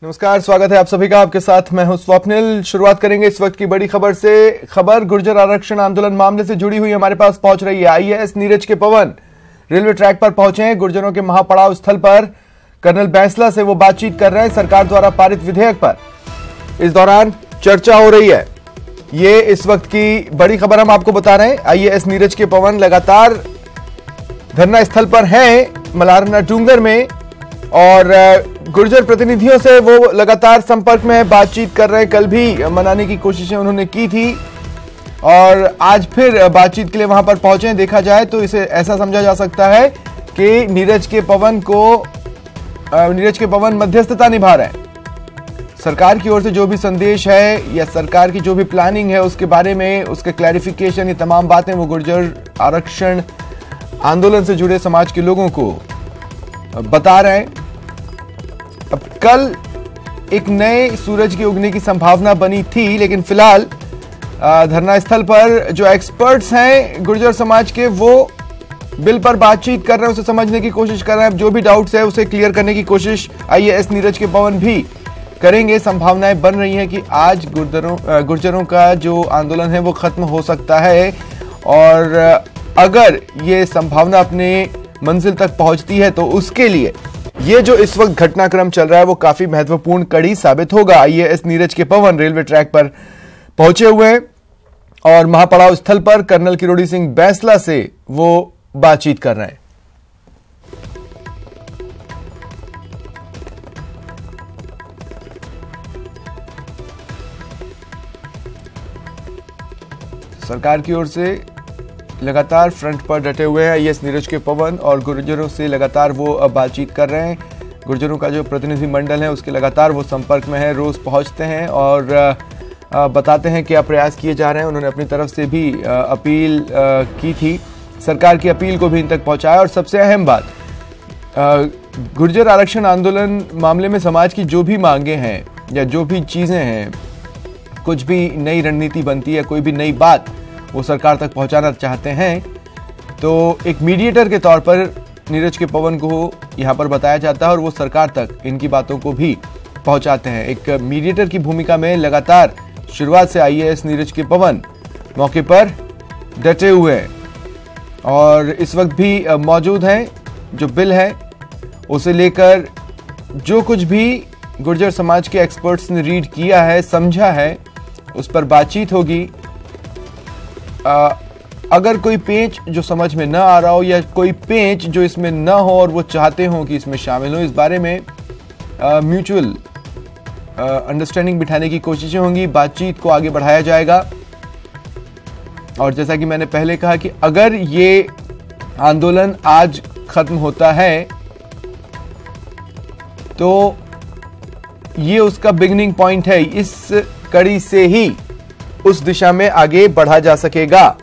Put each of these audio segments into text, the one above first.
नमस्कार, स्वागत है आप सभी का। आपके साथ मैं हूं स्वप्निल। शुरुआत करेंगे इस वक्त की बड़ी खबर से। खबर गुर्जर आरक्षण आंदोलन मामले से जुड़ी हुई हमारे पास पहुंच रही है। आईएएस नीरज के पवन रेलवे ट्रैक पर पहुंचे हैं। गुर्जरों के महापड़ाव स्थल पर कर्नल बैंसला से वो बातचीत कर रहे हैं सरकार द्वारा पारित विधेयक पर। इस दौरान चर्चा हो रही है। ये इस वक्त की बड़ी खबर हम आपको बता रहे हैं। आईएएस नीरज के पवन लगातार धरना स्थल पर हैं मलारना डूंगर में, और गुर्जर प्रतिनिधियों से वो लगातार संपर्क में है, बातचीत कर रहे हैं। कल भी मनाने की कोशिशें उन्होंने की थी और आज फिर बातचीत के लिए वहां पर पहुंचे हैं। देखा जाए तो इसे ऐसा समझा जा सकता है कि नीरज के पवन मध्यस्थता निभा रहे हैं। सरकार की ओर से जो भी संदेश है या सरकार की जो भी प्लानिंग है उसके बारे में, उसके क्लैरिफिकेशन, ये तमाम बातें वो गुर्जर आरक्षण आंदोलन से जुड़े समाज के लोगों को बता रहे हैं। अब कल एक नए सूरज के उगने की संभावना बनी थी, लेकिन फिलहाल धरना स्थल पर जो एक्सपर्ट्स हैं गुर्जर समाज के, वो बिल पर बातचीत कर रहे हैं, उसे समझने की कोशिश कर रहे हैं। अब जो भी डाउट्स है उसे क्लियर करने की कोशिश आईएएस नीरज के पवन भी करेंगे। संभावनाएं बन रही हैं कि आज गुर्जरों का जो आंदोलन है वो खत्म हो सकता है, और अगर ये संभावना अपने मंजिल तक पहुंचती है तो उसके लिए ये जो इस वक्त घटनाक्रम चल रहा है वो काफी महत्वपूर्ण कड़ी साबित होगा। आईएएस नीरज के पवन रेलवे ट्रैक पर पहुंचे हुए हैं और महापड़ाव स्थल पर कर्नल किरोड़ी सिंह बैंसला से वो बातचीत कर रहे हैं। सरकार की ओर से लगातार फ्रंट पर डटे हुए हैं आईएएस नीरज के पवन, और गुर्जरों से लगातार वो बातचीत कर रहे हैं। गुर्जरों का जो प्रतिनिधि मंडल है उसके लगातार वो संपर्क में है, रोज पहुंचते हैं और बताते हैं क्या प्रयास किए जा रहे हैं। उन्होंने अपनी तरफ से भी अपील की थी, सरकार की अपील को भी इन तक पहुंचाया। और सबसे अहम बात, गुर्जर आरक्षण आंदोलन मामले में समाज की जो भी मांगे हैं या जो भी चीजें हैं, कुछ भी नई रणनीति बनती है, कोई भी नई बात वो सरकार तक पहुंचाना चाहते हैं, तो एक मीडिएटर के तौर पर नीरज के पवन को यहां पर बताया जाता है और वो सरकार तक इनकी बातों को भी पहुंचाते हैं। एक मीडिएटर की भूमिका में लगातार शुरुआत से आईएएस नीरज के पवन मौके पर डटे हुए हैं और इस वक्त भी मौजूद हैं। जो बिल है उसे लेकर जो कुछ भी गुर्जर समाज के एक्सपर्ट्स ने रीड किया है, समझा है, उस पर बातचीत होगी। अगर कोई पेंच जो समझ में न आ रहा हो या कोई पेंच जो इसमें न हो और वो चाहते हो कि इसमें शामिल हो, इस बारे में म्यूचुअल अंडरस्टैंडिंग बिठाने की कोशिशें होंगी। बातचीत को आगे बढ़ाया जाएगा। और जैसा कि मैंने पहले कहा कि अगर ये आंदोलन आज खत्म होता है तो ये उसका बिगिनिंग पॉइंट है। इस कड़ी से ही उस दिशा में आगे बढ़ा जा सकेगा।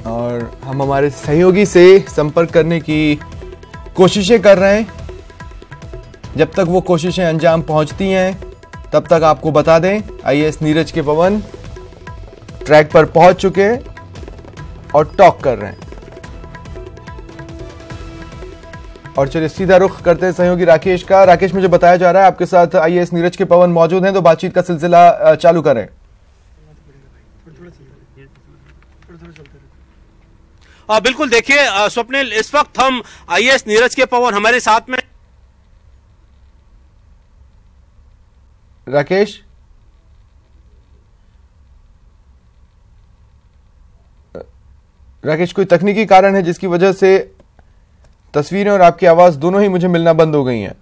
और हम हमारे सहयोगी से संपर्क करने की कोशिशें कर रहे हैं। जब तक वो कोशिशें अंजाम पहुंचती हैं तब तक आपको बता दें, आईएएस नीरज के पवन ट्रैक पर पहुंच चुके हैं और टॉक कर रहे हैं। और चलिए सीधा रुख करते हैं सहयोगी राकेश का। राकेश, मुझे बताया जा रहा है आपके साथ आईएएस नीरज के पवन मौजूद हैं, तो बातचीत का सिलसिला चालू करें। बिल्कुल, देखिए स्वप्निल, इस वक्त हम आईएएस नीरज के पवन हमारे साथ में। राकेश कोई तकनीकी कारण है जिसकी वजह से तस्वीरें और आपकी आवाज दोनों ही मुझे मिलना बंद हो गई हैं।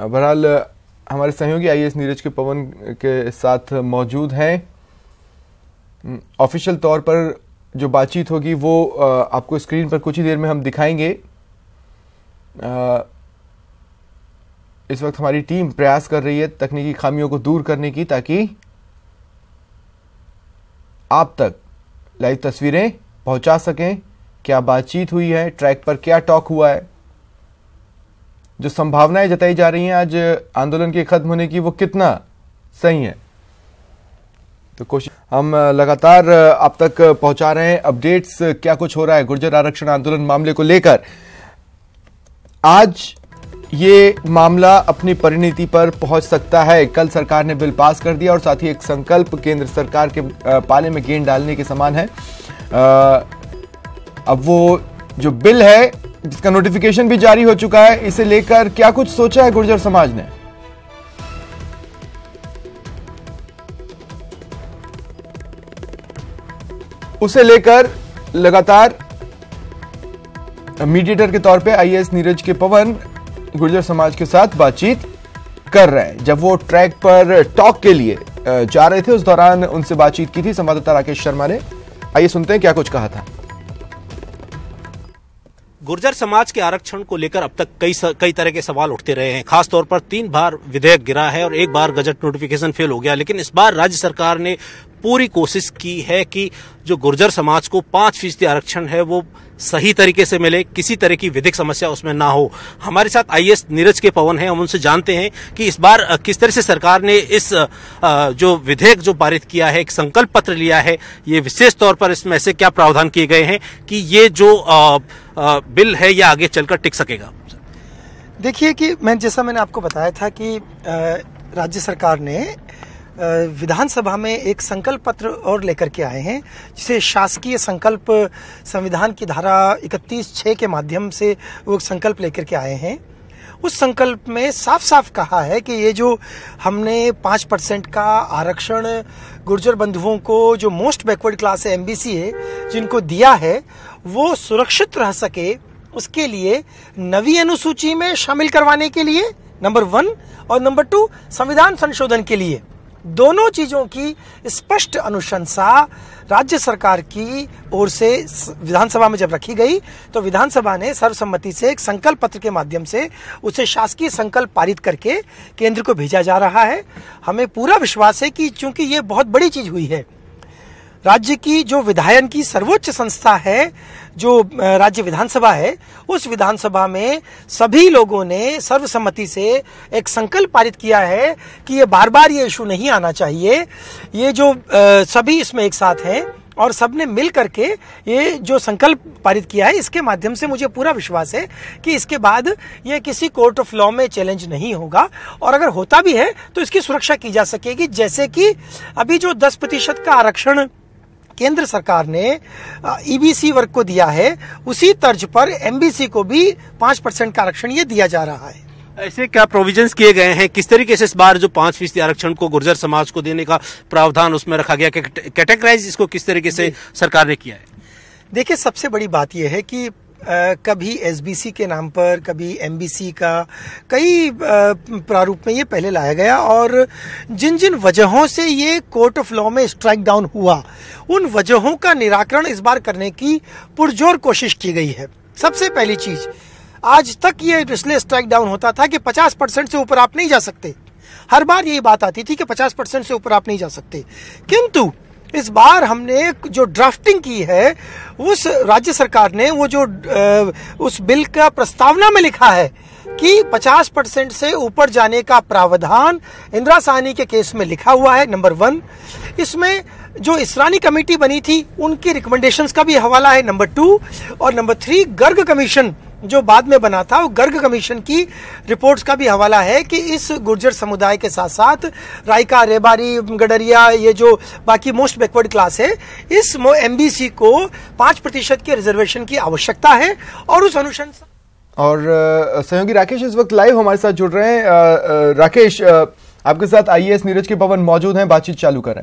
बहरहाल हमारे सहयोगी आईएएस नीरज के पवन के साथ मौजूद हैं। ऑफिशियल तौर पर जो बातचीत होगी वो आपको स्क्रीन पर कुछ ही देर में हम दिखाएंगे। इस वक्त हमारी टीम प्रयास कर रही है तकनीकी खामियों को दूर करने की, ताकि आप तक लाइव तस्वीरें पहुंचा सकें। क्या बातचीत हुई है, ट्रैक पर क्या टॉक हुआ है, जो संभावनाएं जताई जा रही हैं आज आंदोलन के खत्म होने की, वो कितना सही है। तो कोशिश हम लगातार आप तक पहुंचा रहे हैं अपडेट्स, क्या कुछ हो रहा है गुर्जर आरक्षण आंदोलन मामले को लेकर। आज ये मामला अपनी परिणति पर पहुंच सकता है। कल सरकार ने बिल पास कर दिया और साथ ही एक संकल्प केंद्र सरकार के पाले में गेंद डालने के समान है। अब वो जो बिल है जिसका नोटिफिकेशन भी जारी हो चुका है, इसे लेकर क्या कुछ सोचा है गुर्जर समाज ने? उसे लेकर लगातार मीडिएटर के तौर पे आईएएस नीरज के पवन गुर्जर समाज के साथ बातचीत कर रहे हैं। जब वो ट्रैक पर टॉक के लिए जा रहे थे, उस दौरान उनसे बातचीत की थी संवाददाता राकेश शर्मा ने। आइए सुनते हैं क्या कुछ कहा था। गुर्जर समाज के आरक्षण को लेकर अब तक कई तरह के सवाल उठते रहे हैं। खास तौर पर 3 बार विधेयक गिरा है और 1 बार गजट नोटिफिकेशन फेल हो गया, लेकिन इस बार राज्य सरकार ने पूरी कोशिश की है कि जो गुर्जर समाज को 5% आरक्षण है वो सही तरीके से मिले, किसी तरह की विधिक समस्या उसमें ना हो। हमारे साथ आईएएस नीरज के पवन हैं, हम उनसे जानते हैं कि इस बार किस तरह से सरकार ने इस जो विधेयक जो पारित किया है, एक संकल्प पत्र लिया है, ये विशेष तौर पर इसमें ऐसे क्या प्रावधान किए गए हैं कि ये जो बिल है ये आगे चलकर टिक सकेगा। देखिए कि मैंने आपको बताया था कि राज्य सरकार ने विधानसभा में एक संकल्प पत्र और लेकर के आए हैं, जिसे शासकीय संकल्प संविधान की धारा 31(6) के माध्यम से वो संकल्प लेकर के आए हैं। उस संकल्प में साफ साफ कहा है कि ये जो हमने 5% का आरक्षण गुर्जर बंधुओं को, जो मोस्ट बैकवर्ड क्लास है, एमबीसी है, जिनको दिया है, वो सुरक्षित रह सके, उसके लिए नवी अनुसूची में शामिल करवाने के लिए नंबर 1 और नंबर 2 संविधान संशोधन के लिए, दोनों चीजों की स्पष्ट अनुशंसा राज्य सरकार की ओर से विधानसभा में जब रखी गई, तो विधानसभा ने सर्वसम्मति से एक संकल्प पत्र के माध्यम से उसे शासकीय संकल्प पारित करके केंद्र को भेजा जा रहा है। हमें पूरा विश्वास है कि चूंकि ये बहुत बड़ी चीज हुई है, राज्य की जो विधायन की सर्वोच्च संस्था है, जो राज्य विधानसभा है, उस विधानसभा में सभी लोगों ने सर्वसम्मति से एक संकल्प पारित किया है कि ये बार बार ये इशू नहीं आना चाहिए। ये जो सभी इसमें एक साथ हैं और सबने मिल करके ये जो संकल्प पारित किया है, इसके माध्यम से मुझे पूरा विश्वास है कि इसके बाद ये किसी कोर्ट ऑफ लॉ में चैलेंज नहीं होगा, और अगर होता भी है तो इसकी सुरक्षा की जा सकेगी। जैसे कि अभी जो 10% का आरक्षण केंद्र सरकार ने ईबीसी वर्ग को दिया है, उसी तर्ज पर एमबीसी को भी 5% का आरक्षण ये दिया जा रहा है। ऐसे क्या प्रोविजंस किए गए हैं, किस तरीके से इस बार जो 5% आरक्षण को गुर्जर समाज को देने का प्रावधान उसमें रखा गया, कैटेगराइज इसको किस तरीके से सरकार ने किया है? देखिए, सबसे बड़ी बात यह है कि कभी एसबीसी के नाम पर, कभी एमबीसी का, कई प्रारूप में ये पहले लाया गया, और जिन जिन वजहों से ये कोर्ट ऑफ लॉ में स्ट्राइक डाउन हुआ, उन वजहों का निराकरण इस बार करने की पुरजोर कोशिश की गई है। सबसे पहली चीज, आज तक ये इसलिए स्ट्राइक डाउन होता था कि 50% से ऊपर आप नहीं जा सकते। हर बार यही बात आती थी कि 50% से ऊपर आप नहीं जा सकते, किंतु इस बार हमने जो ड्राफ्टिंग की है, उस राज्य सरकार ने वो जो उस बिल का प्रस्तावना में लिखा है कि 50% से ऊपर जाने का प्रावधान इंदिरा साहनी के केस में लिखा हुआ है, नंबर 1। इसमें जो इसरानी कमेटी बनी थी उनकी रिकमेंडेशंस का भी हवाला है, नंबर 2। और नंबर 3, गर्ग कमीशन जो बाद में बना था, वो गर्ग कमीशन की रिपोर्ट्स का भी हवाला है कि इस गुर्जर समुदाय के साथ साथ रायका, रेबारी, गडरिया, ये जो बाकी मोस्ट बैकवर्ड क्लास है, इस एमबीसी को 5% के रिजर्वेशन की आवश्यकता है। और उस अनुशंसा और सहयोगी राकेश इस वक्त लाइव हमारे साथ जुड़ रहे हैं। राकेश, आपके साथ आईएएस नीरज के पवन मौजूद हैं, बातचीत चालू करें।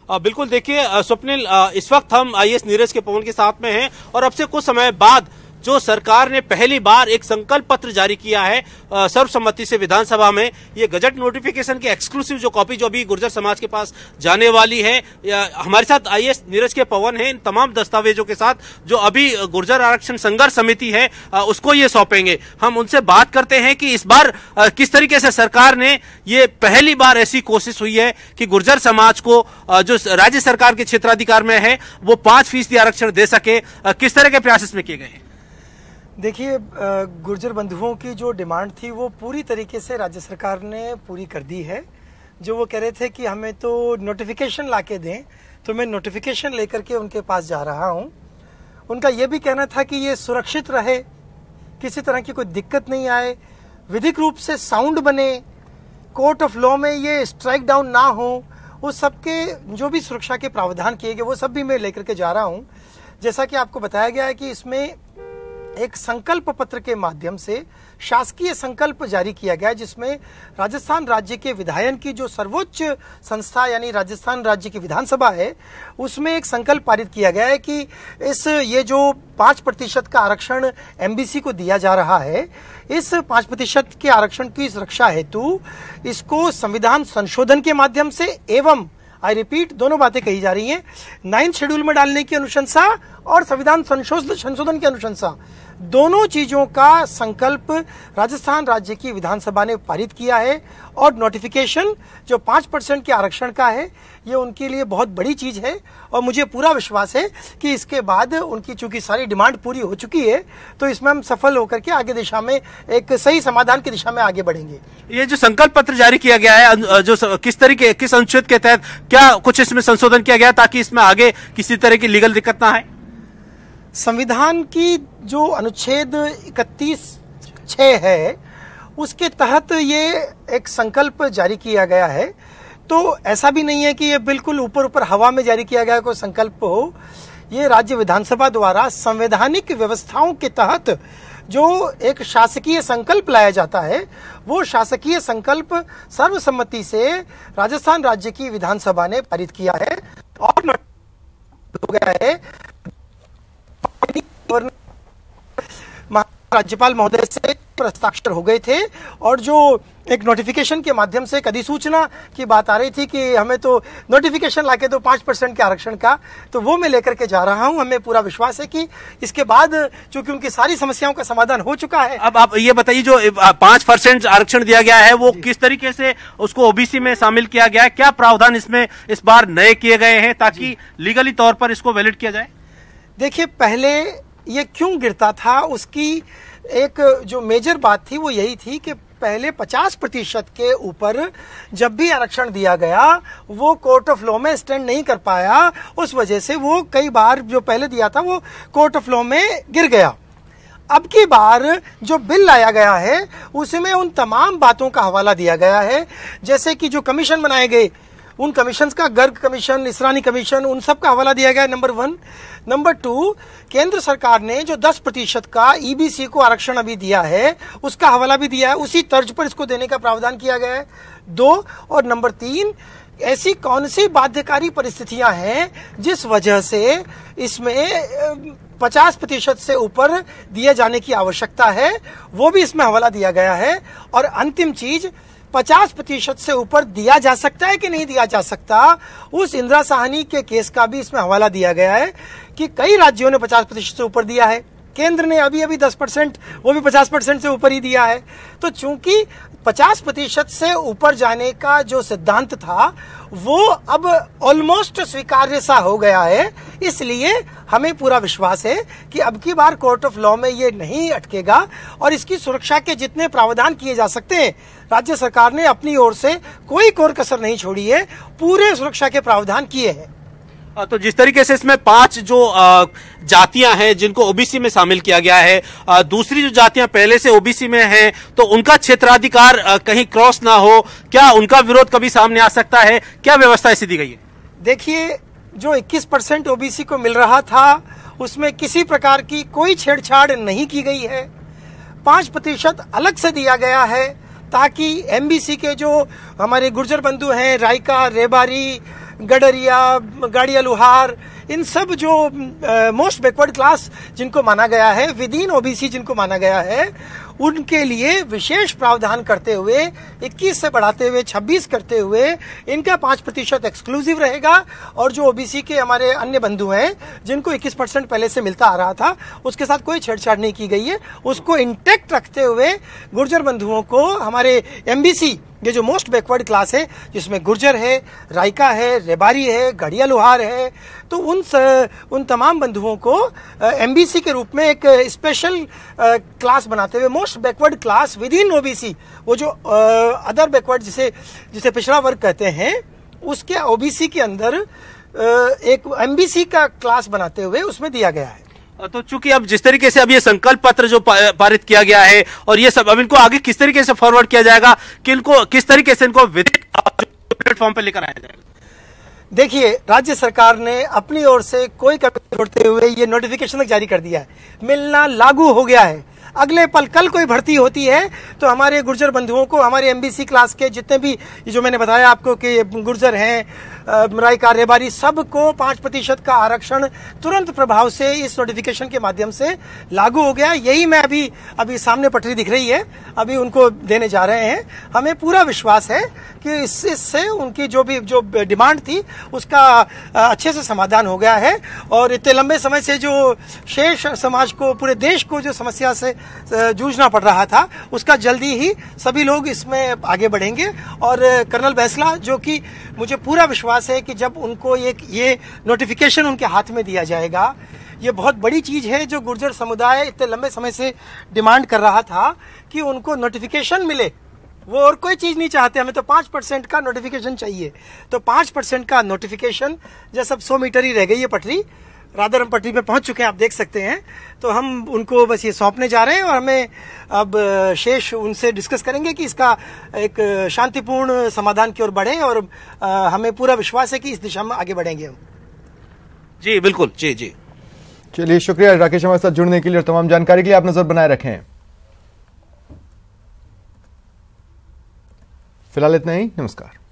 बिल्कुल, देखिए स्वप्निल, इस वक्त हम आईएएस नीरज के पवन के साथ में हैं और अब से कुछ समय बाद जो सरकार ने पहली बार एक संकल्प पत्र जारी किया है सर्वसम्मति से विधानसभा में, ये गजट नोटिफिकेशन की एक्सक्लूसिव जो कॉपी जो अभी गुर्जर समाज के पास जाने वाली है, हमारे साथ आईएएस नीरज के पवन है, इन तमाम दस्तावेजों के साथ जो अभी गुर्जर आरक्षण संघर्ष समिति है उसको ये सौंपेंगे। हम उनसे बात करते हैं कि इस बार किस तरीके से सरकार ने, ये पहली बार ऐसी कोशिश हुई है कि गुर्जर समाज को जो राज्य सरकार के क्षेत्राधिकार में है वो 5% आरक्षण दे सके, किस तरह के प्रयास इसमें किए गए हैं? देखिए, गुर्जर बंधुओं की जो डिमांड थी वो पूरी तरीके से राज्य सरकार ने पूरी कर दी है। जो वो कह रहे थे कि हमें तो नोटिफिकेशन लाके दें, तो मैं नोटिफिकेशन लेकर के उनके पास जा रहा हूं। उनका ये भी कहना था कि ये सुरक्षित रहे, किसी तरह की कोई दिक्कत नहीं आए, विधिक रूप से साउंड बने, कोर्ट ऑफ लॉ में ये स्ट्राइक डाउन ना हो, उस सबके जो भी सुरक्षा के प्रावधान किए गए वो सब भी मैं लेकर के जा रहा हूं। जैसा कि आपको बताया गया है कि इसमें एक संकल्प पत्र के माध्यम से शासकीय संकल्प जारी किया गया, जिसमें राजस्थान राज्य के विधायन की जो सर्वोच्च संस्था यानी राजस्थान राज्य की विधानसभा है, उसमें एक संकल्प पारित किया गया है कि ये जो 5% का आरक्षण एमबीसी को दिया जा रहा है, इस 5% के आरक्षण की सुरक्षा हेतु इसको संविधान संशोधन के माध्यम से एवं, आई रिपीट, दोनों बातें कही जा रही हैं, 9th शेड्यूल में डालने की अनुशंसा और संविधान संशोधन की अनुशंसा, दोनों चीजों का संकल्प राजस्थान राज्य की विधानसभा ने पारित किया है। और नोटिफिकेशन जो 5% के आरक्षण का है, ये उनके लिए बहुत बड़ी चीज है और मुझे पूरा विश्वास है कि इसके बाद उनकी चूंकि सारी डिमांड पूरी हो चुकी है, तो इसमें हम सफल होकर के आगे दिशा में एक सही समाधान की दिशा में आगे बढ़ेंगे। ये जो संकल्प पत्र जारी किया गया है, जो किस अनुच्छेद के तहत क्या कुछ इसमें संशोधन किया गया ताकि इसमें आगे किसी तरह की लीगल दिक्कत ना आए? संविधान की जो अनुच्छेद 31(6) है, उसके तहत ये एक संकल्प जारी किया गया है। तो ऐसा भी नहीं है कि ये बिल्कुल ऊपर ऊपर हवा में जारी किया गया कोई संकल्प हो। ये राज्य विधानसभा द्वारा संवैधानिक व्यवस्थाओं के तहत जो एक शासकीय संकल्प लाया जाता है, वो शासकीय संकल्प सर्वसम्मति से राजस्थान राज्य की विधानसभा ने पारित किया है और हो गया है। राज्यपाल महोदय से हस्ताक्षर हो गए थे और जो एक नोटिफिकेशन के माध्यम से एक अधिसूचना की बात आ रही थी कि हमें तो नोटिफिकेशन लाके दो 5% के आरक्षण का, तो वो मैं लेकर के जा रहा हूं। हमें पूरा विश्वास है कि इसके बाद चूंकि उनकी सारी समस्याओं का समाधान हो चुका है। अब आप ये बताइए, जो 5% आरक्षण दिया गया है वो किस तरीके से उसको ओबीसी में शामिल किया गया है, क्या प्रावधान इसमें इस बार नए किए गए हैं ताकि लीगली तौर पर इसको वैलिड किया जाए? देखिए, पहले ये क्यों गिरता था, उसकी एक जो मेजर बात थी वो यही थी कि पहले 50% के ऊपर जब भी आरक्षण दिया गया वो कोर्ट ऑफ लॉ में स्टैंड नहीं कर पाया। उस वजह से वो कई बार जो पहले दिया था वो कोर्ट ऑफ लॉ में गिर गया। अब की बार जो बिल लाया गया है उसमें उन तमाम बातों का हवाला दिया गया है, जैसे कि जो कमीशन बनाए गए, उन कमीशन का, गर्ग कमीशन, इसरानी कमीशन, उन सब का हवाला दिया गया, नंबर 1। नंबर 2, केंद्र सरकार ने जो 10% का ईबीसी को आरक्षण अभी दिया है उसका हवाला भी दिया है, उसी तर्ज पर इसको देने का प्रावधान किया गया है, 2। और नंबर 3, ऐसी कौन सी बाध्यकारी परिस्थितियां हैं जिस वजह से इसमें 50% से ऊपर दिए जाने की आवश्यकता है, वो भी इसमें हवाला दिया गया है। और अंतिम चीज, 50% से ऊपर दिया जा सकता है कि नहीं दिया जा सकता, उस इंदिरा साहनी के केस का भी इसमें हवाला दिया गया है कि कई राज्यों ने 50% से ऊपर दिया है, केंद्र ने अभी 10%, वो भी 50% से ऊपर ही दिया है। तो चूंकि 50% से ऊपर जाने का जो सिद्धांत था वो अब ऑलमोस्ट स्वीकार्य सा हो गया है, इसलिए हमें पूरा विश्वास है कि अब की बार कोर्ट ऑफ लॉ में ये नहीं अटकेगा और इसकी सुरक्षा के जितने प्रावधान किए जा सकते हैं, राज्य सरकार ने अपनी ओर से कोई कोर कसर नहीं छोड़ी है, पूरे सुरक्षा के प्रावधान किए हैं। तो जिस तरीके से इसमें 5 जो जातियां हैं जिनको ओबीसी में शामिल किया गया है, दूसरी जो जातियां पहले से ओबीसी में हैं तो उनका क्षेत्राधिकार कहीं क्रॉस ना हो, क्या उनका विरोध कभी सामने आ सकता है? क्या व्यवस्था ऐसी दी गई है? देखिए, जो 21% ओबीसी को मिल रहा था उसमें किसी प्रकार की कोई छेड़छाड़ नहीं की गई है। 5% अलग से दिया गया है ताकि एमबीसी के जो हमारे गुर्जर बंधु हैं, रायका, रेबारी, गडरिया, गाड़िया लुहार, इन सब जो मोस्ट बैकवर्ड क्लास जिनको माना गया है, विद इन ओबीसी जिनको माना गया है, उनके लिए विशेष प्रावधान करते हुए 21 से बढ़ाते हुए 26 करते हुए इनका 5% एक्सक्लूसिव रहेगा। और जो ओबीसी के हमारे अन्य बंधु हैं जिनको 21% पहले से मिलता आ रहा था, उसके साथ कोई छेड़छाड़ नहीं की गई है। उसको इंटैक्ट रखते हुए गुर्जर बंधुओं को हमारे एमबीसी, ये जो मोस्ट बैकवर्ड क्लास है जिसमें गुर्जर है, रायका है, रेबारी है, गढ़िया लोहार है, तो उन तमाम बंधुओं को एमबीसी के रूप में एक स्पेशल क्लास बनाते हुए most backward class with in OBC, वो जो अदर बैकवर्ड जिसे पिछड़ा वर्ग कहते हैं, उसके ओबीसी के अंदर एक एमबीसी का क्लास बनाते हुए उसमें दिया गया है। तो चूंकि अब जिस तरीके से अब ये संकल्प पत्र जो पारित किया गया है और ये सब अब इनको आगे किस तरीके से फॉरवर्ड किया जाएगा, कि इनको किस तरीके से इनको प्लेटफॉर्म पे लेकर आया जाएगा? देखिए, राज्य सरकार ने अपनी ओर से कोई कमी छोड़ते हुए ये नोटिफिकेशन जारी कर दिया है, मिलना लागू हो गया है। अगले पल कल कोई भर्ती होती है तो हमारे गुर्जर बंधुओं को, हमारे एमबीसी क्लास के जितने भी जो मैंने बताया आपको कि गुर्जर हैं, रायका, रेबारी, सबको 5% का आरक्षण तुरंत प्रभाव से इस नोटिफिकेशन के माध्यम से लागू हो गया। यही मैं अभी सामने पटरी दिख रही है, अभी उनको देने जा रहे हैं। हमें पूरा विश्वास है कि इससे उनकी जो डिमांड थी उसका अच्छे से समाधान हो गया है। और इतने लंबे समय से जो शेष समाज को, पूरे देश को जो समस्या से जूझना पड़ रहा था, उसका जल्दी ही सभी लोग इसमें आगे बढ़ेंगे। और कर्नल बैंसला, जो कि मुझे पूरा विश्वास है कि जब उनको ये नोटिफिकेशन उनके हाथ में दिया जाएगा, ये बहुत बड़ी चीज है जो गुर्जर समुदाय इतने लंबे समय से डिमांड कर रहा था कि उनको नोटिफिकेशन मिले। वो और कोई चीज नहीं चाहते, हमें तो 5% का नोटिफिकेशन चाहिए। तो 5% का नोटिफिकेशन, जैसे अब 100 मीटर ही रह गई है पटरी, रादर हम पटरी पे पहुंच चुके हैं, आप देख सकते हैं। तो हम उनको बस ये सौंपने जा रहे हैं और हमें अब शेष उनसे डिस्कस करेंगे कि इसका एक शांतिपूर्ण समाधान की ओर बढ़े। और हमें पूरा विश्वास है कि इस दिशा में आगे बढ़ेंगे हम। जी बिल्कुल, जी जी। चलिए, शुक्रिया राकेश हमारे साथ जुड़ने के लिए और तमाम जानकारी के लिए। आप नजर बनाए रखें। फिलहाल इतना ही, नमस्कार।